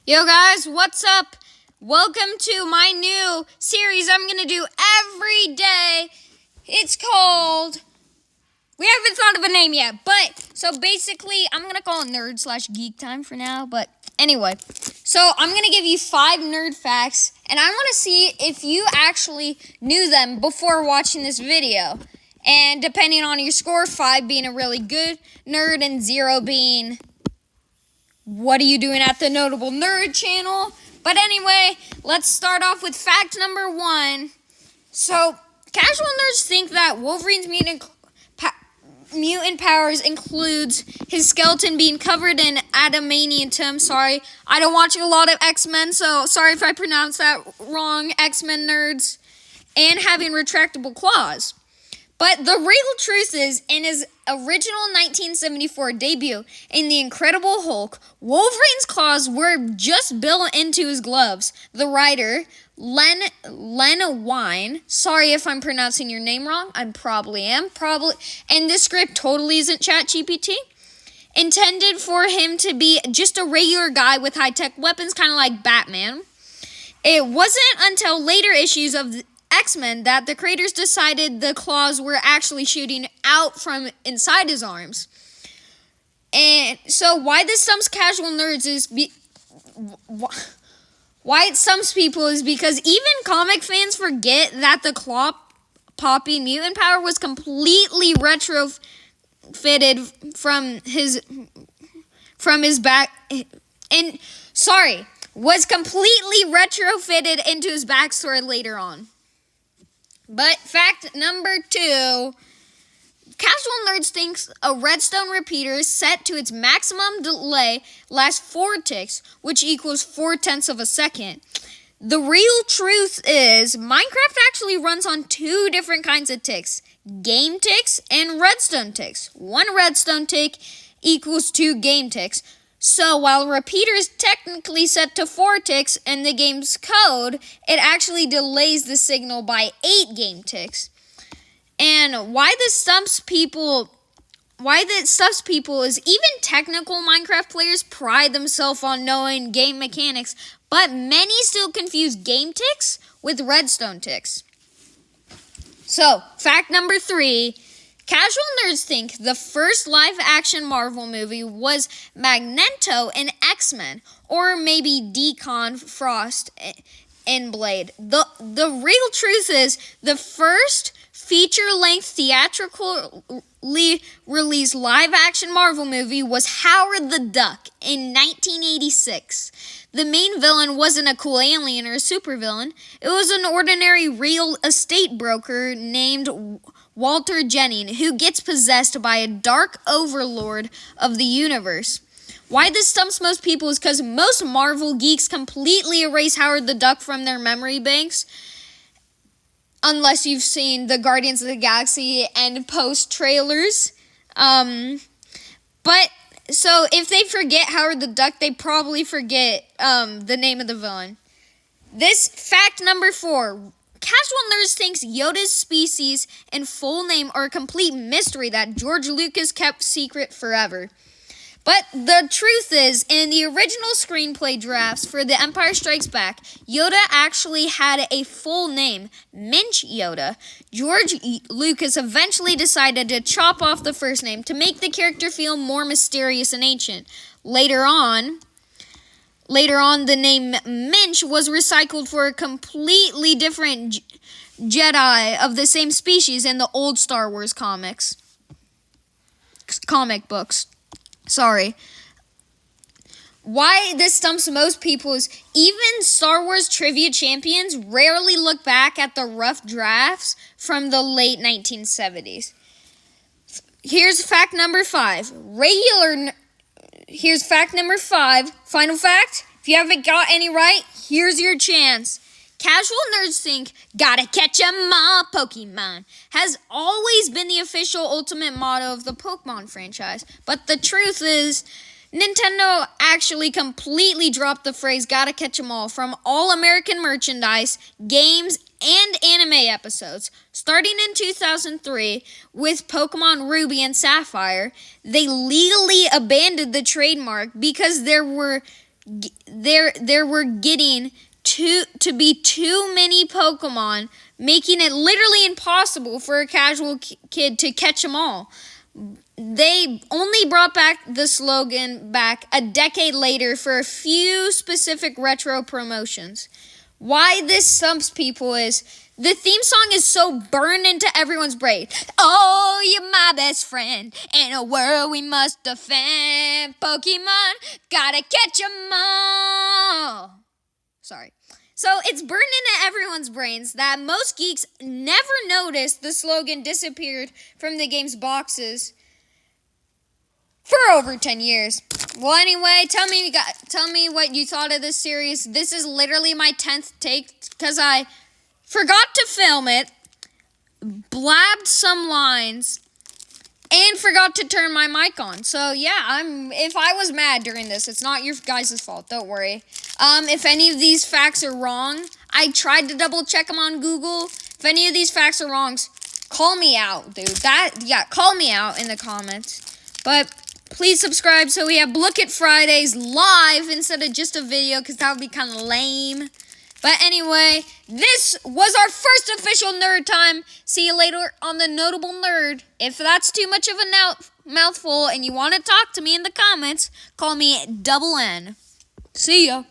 Yo guys, what's up? Welcome to my new series I'm going to do every day. It's called, we haven't thought of a name yet, but, so basically, I'm going to call it Nerd/Geek Time for now, but anyway. So, I'm going to give you 5 nerd facts, and I want to see if you actually knew them before watching this video. And depending on your score, 5 being a really good nerd, and 0 being, what are you doing at the Notable Nerd channel? But anyway, let's start off with fact number 1. So, casual nerds think that Wolverine's mutant powers includes his skeleton being covered in adamantium. Sorry, I don't watch a lot of X-Men, so sorry if I pronounce that wrong, X-Men nerds. And having retractable claws. But the real truth is, in his original 1974 debut in The Incredible Hulk, Wolverine's claws were just built into his gloves. The writer, Len Wein, sorry if I'm pronouncing your name wrong, I probably am, and this script totally isn't ChatGPT, intended for him to be just a regular guy with high-tech weapons, kind of like Batman. It wasn't until later issues of X-Men that the creators decided the claws were actually shooting out from inside his arms. And so why this stumps casual nerds is why it stumps people is because even comic fans forget that the claw popping mutant power was completely retrofitted was completely retrofitted into his backstory later on. But fact number 2, casual nerds think a redstone repeater set to its maximum delay lasts 4 ticks, which equals 4/10 of a second. The real truth is Minecraft actually runs on 2 different kinds of ticks, game ticks and redstone ticks. 1 redstone tick equals 2 game ticks. So while repeater is technically set to 4 ticks in the game's code, it actually delays the signal by 8 game ticks. And why this stumps people is even technical Minecraft players pride themselves on knowing game mechanics, but many still confuse game ticks with redstone ticks. So, fact number 3, casual nerds think the first live-action Marvel movie was Magneto in X-Men, or maybe Deacon Frost in Blade. The real truth is the first feature-length theatrically released live-action Marvel movie was Howard the Duck in 1986. The main villain wasn't a cool alien or a supervillain. It was an ordinary real estate broker named Walter Jennings, who gets possessed by a dark overlord of the universe. Why this stumps most people is because most Marvel geeks completely erase Howard the Duck from their memory banks, unless you've seen the Guardians of the Galaxy and post trailers. But so if they forget Howard the Duck, they probably forget the name of the villain. This fact number 4. Casual nerds thinks Yoda's species and full name are a complete mystery that George Lucas kept secret forever. But the truth is, in the original screenplay drafts for The Empire Strikes Back, Yoda actually had a full name, Minch Yoda. George Lucas eventually decided to chop off the first name to make the character feel more mysterious and ancient. Later on, the name Minch was recycled for a completely different Jedi of the same species in the old Star Wars comic books. Sorry. Why this stumps most people is even Star Wars trivia champions rarely look back at the rough drafts from the late 1970s. Here's fact number 5. Here's fact number 5. Final fact. If you haven't got any right, here's your chance. Casual nerds think, gotta catch 'em all, Pokemon, has always been the official ultimate motto of the Pokemon franchise. But the truth is, Nintendo actually completely dropped the phrase gotta catch 'em all from all American merchandise, games, and anime episodes. Starting in 2003 with Pokemon Ruby and Sapphire, they legally abandoned the trademark because there were there were getting to be too many Pokemon, making it literally impossible for a casual kid to catch them all. They only brought back the slogan back a decade later for a few specific retro promotions. Why this stumps people is the theme song is so burned into everyone's brain. Oh, you're my best friend. In a world we must defend. Pokemon, gotta catch 'em all. Sorry. So it's burned into everyone's brains that most geeks never noticed the slogan disappeared from the game's boxes for over 10 years. Well, anyway, tell me what you thought of this series. This is literally my 10th take because I forgot to film it, blabbed some lines, and forgot to turn my mic on. So yeah, if I was mad during this, it's not your guys' fault. Don't worry. If any of these facts are wrong, I tried to double check them on Google. If any of these facts are wrong, call me out, dude. Call me out in the comments. But please subscribe so we have Look It Fridays live instead of just a video, because that would be kind of lame. But anyway, this was our first official Nerd Time. See you later on the Notable Nerd. If that's too much of a mouthful and you want to talk to me in the comments, call me Double N. See ya.